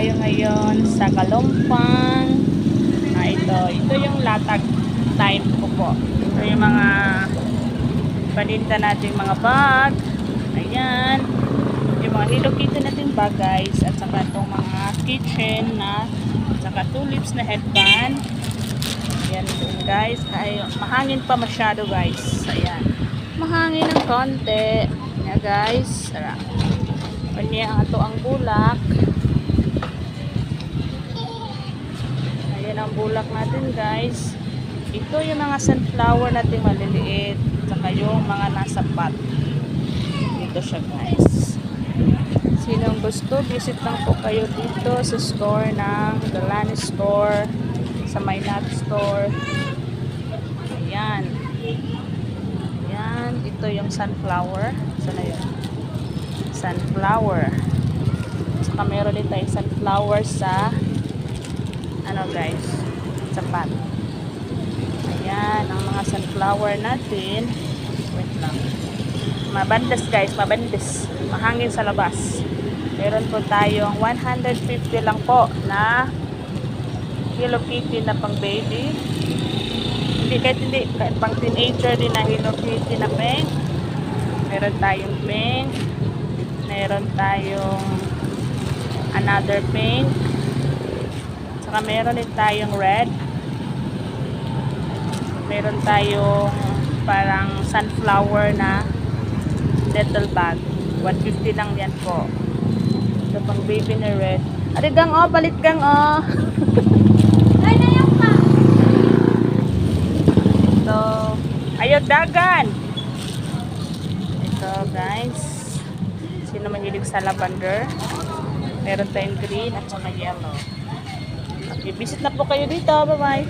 tayo ngayon sa Kalumpang. Ito yung latag time ko po. Ito yung mga paninda natin mga bag. Ayan. Yung mga Hello Kitty natin bag guys. At saka itong mga kitchen na saka tulips na headband. Ayan guys. Ay, mahangin pa masyado guys. Ayan. Mahangin ng konti. Ayan guys. Tara. Kanya ang ato ang bulak. Ayan ang bulak natin guys. Ito yung mga sunflower natin maliliit. Saka yung mga nasa pot. Dito siya guys. Sinong gusto, visit lang po kayo dito sa store ng Galani Store. Sa Maynat Store. Ayan. Ayan. Ito yung sunflower. Sana yun? Sunflower. Saka meron din tayo sunflower sa ano guys, sa pot. Ayan, ang mga sunflower natin. Wait lang. Mabandas guys, mabandas. Mahangin sa labas. Meron po tayong 150 lang po na Hello Kitty na pang baby. Hindi, kahit pang teenager din na Hello Kitty na pink. Meron tayong pink. Meron tayong another pink. Saka meron din tayong red. Meron tayong parang sunflower na little bag. 150 lang yan po. Ito pang baby na red. Ari gang o, palit gang o. Ay, nayak pa. Ito. Ayaw dagan. Ito guys. Sino mahilig sa lavender? Meron tayong green at saka yellow. Okay, visit na po kayo dito. Bye-bye.